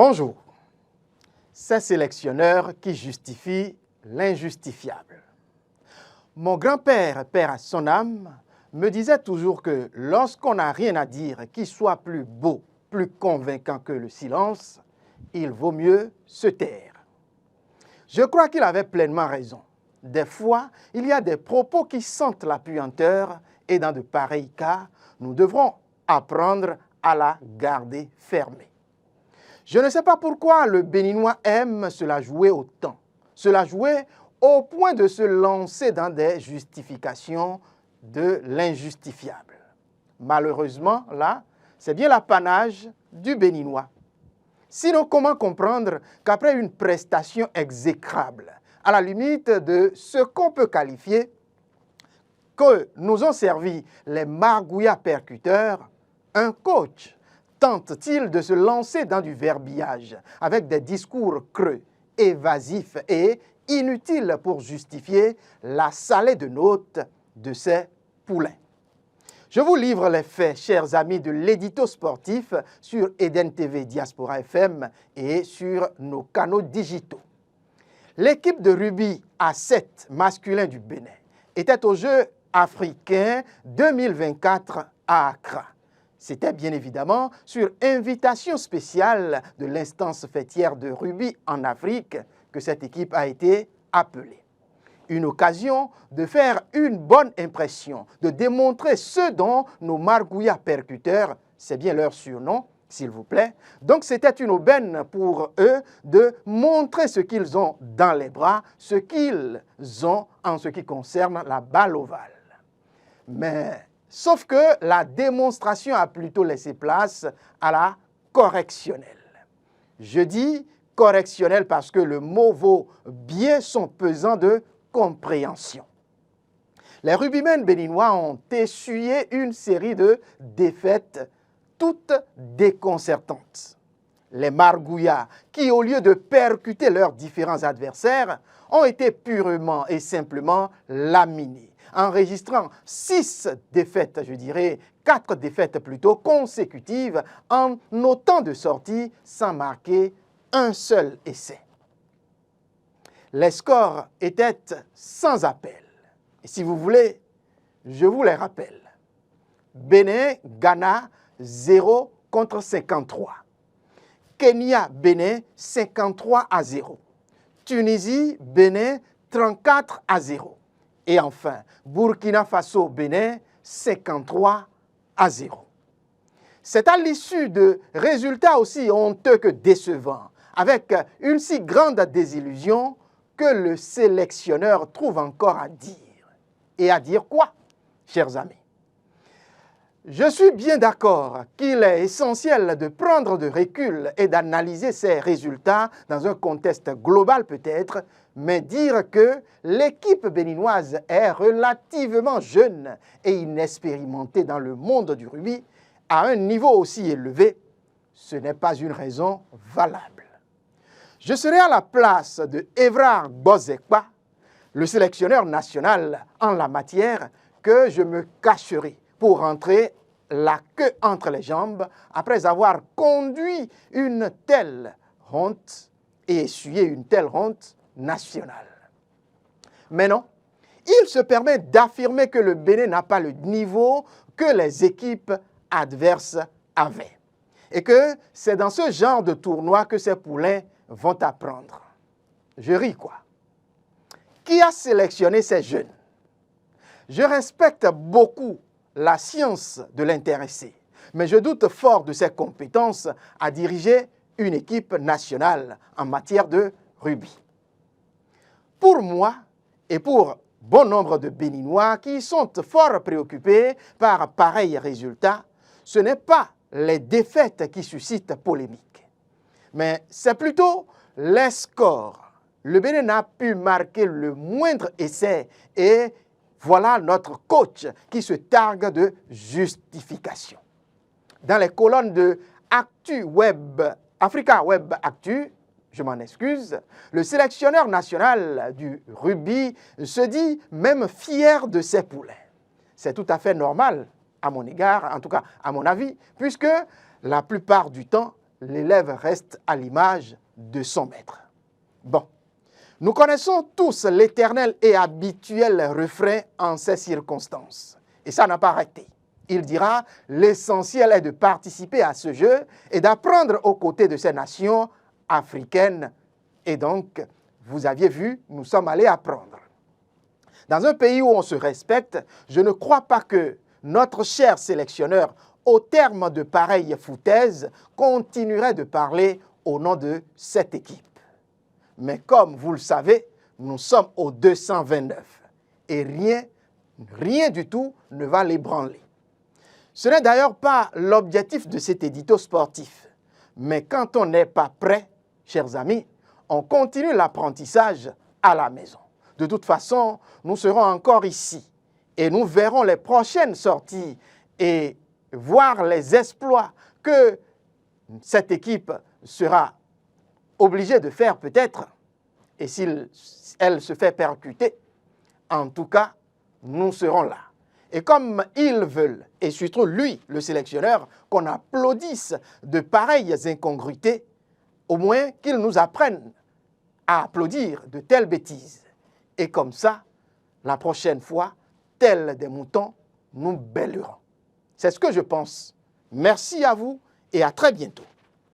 Bonjour. Ces sélectionneurs qui justifient l'injustifiable. Mon grand-père, père à son âme, me disait toujours que lorsqu'on n'a rien à dire qui soit plus beau, plus convaincant que le silence, il vaut mieux se taire. Je crois qu'il avait pleinement raison. Des fois, il y a des propos qui sentent la puanteur et dans de pareils cas, nous devrons apprendre à la garder fermée. Je ne sais pas pourquoi le Béninois aime se la jouer autant, se la jouer au point de se lancer dans des justifications de l'injustifiable. Malheureusement, là, c'est bien l'apanage du Béninois. Sinon, comment comprendre qu'après une prestation exécrable, à la limite de ce qu'on peut qualifier que nous ont servi les margouillas percuteurs, un coach tente-t-il de se lancer dans du verbillage avec des discours creux, évasifs et inutiles pour justifier la salée de notes de ses poulains. Je vous livre les faits, chers amis de l'édito sportif sur Eden TV Diaspora FM et sur nos canaux digitaux. L'équipe de rugby à 7 masculin du Bénin était aux Jeux africains 2024 à Accra. C'était bien évidemment sur invitation spéciale de l'instance fêtière de rugby en Afrique que cette équipe a été appelée. Une occasion de faire une bonne impression, de démontrer ce dont nos margouillas percuteurs, c'est bien leur surnom, s'il vous plaît. Donc c'était une aubaine pour eux de montrer ce qu'ils ont dans les bras, ce qu'ils ont en ce qui concerne la balle ovale. Mais sauf que la démonstration a plutôt laissé place à la correctionnelle. Je dis correctionnelle parce que le mot vaut bien son pesant de compréhension. Les rugbymen béninois ont essuyé une série de défaites toutes déconcertantes. Les margouillas, qui au lieu de percuter leurs différents adversaires, ont été purement et simplement laminés, enregistrant 6 défaites, je dirais 4 défaites plutôt consécutives en autant de sorties sans marquer un seul essai. Les scores étaient sans appel. Et si vous voulez, je vous les rappelle. Bénin, Ghana, 0 contre 53. Kenya, Bénin, 53-0. Tunisie, Bénin, 34-0. Et enfin, Burkina Faso, Bénin, 53-0. C'est à l'issue de résultats aussi honteux que décevants, avec une si grande désillusion que le sélectionneur trouve encore à dire. Et à dire quoi, chers amis? Je suis bien d'accord qu'il est essentiel de prendre de recul et d'analyser ces résultats dans un contexte global peut-être, mais dire que l'équipe béninoise est relativement jeune et inexpérimentée dans le monde du rugby à un niveau aussi élevé, ce n'est pas une raison valable. Je serai à la place de Évrard Bozekwa, le sélectionneur national en la matière, que je me cacherai pour rentrer la queue entre les jambes après avoir conduit une telle honte et essuyé une telle honte nationale. Mais non, il se permet d'affirmer que le Bénin n'a pas le niveau que les équipes adverses avaient et que c'est dans ce genre de tournoi que ces poulains vont apprendre. Je ris quoi. Qui a sélectionné ces jeunes? Je respecte beaucoup la science de l'intéressé, mais je doute fort de ses compétences à diriger une équipe nationale en matière de rugby. Pour moi et pour bon nombre de Béninois qui sont fort préoccupés par pareils résultats, ce n'est pas les défaites qui suscitent polémique, mais c'est plutôt les scores. Le Bénin n'a pu marquer le moindre essai et voilà notre coach qui se targue de justification. Dans les colonnes de Actu Web, Africa Web Actu, je m'en excuse, le sélectionneur national du rugby se dit même fier de ses poulains. C'est tout à fait normal à mon égard, en tout cas à mon avis, puisque la plupart du temps, l'élève reste à l'image de son maître. Bon, nous connaissons tous l'éternel et habituel refrain en ces circonstances. Et ça n'a pas arrêté. Il dira, l'essentiel est de participer à ce jeu et d'apprendre aux côtés de ces nations africaines. Et donc, vous aviez vu, nous sommes allés apprendre. Dans un pays où on se respecte, je ne crois pas que notre cher sélectionneur, au terme de pareilles foutaises, continuerait de parler au nom de cette équipe. Mais comme vous le savez, nous sommes au 229 et rien du tout ne va l'ébranler. Ce n'est d'ailleurs pas l'objectif de cet édito sportif. Mais quand on n'est pas prêt, chers amis, on continue l'apprentissage à la maison. De toute façon, nous serons encore ici et nous verrons les prochaines sorties et voir les exploits que cette équipe sera obligée de faire peut-être. Et si elle se fait percuter, en tout cas, nous serons là. Et comme ils veulent, et surtout lui, le sélectionneur, qu'on applaudisse de pareilles incongruités, au moins qu'ils nous apprennent à applaudir de telles bêtises. Et comme ça, la prochaine fois, tels des moutons, nous bêlerons. C'est ce que je pense. Merci à vous et à très bientôt.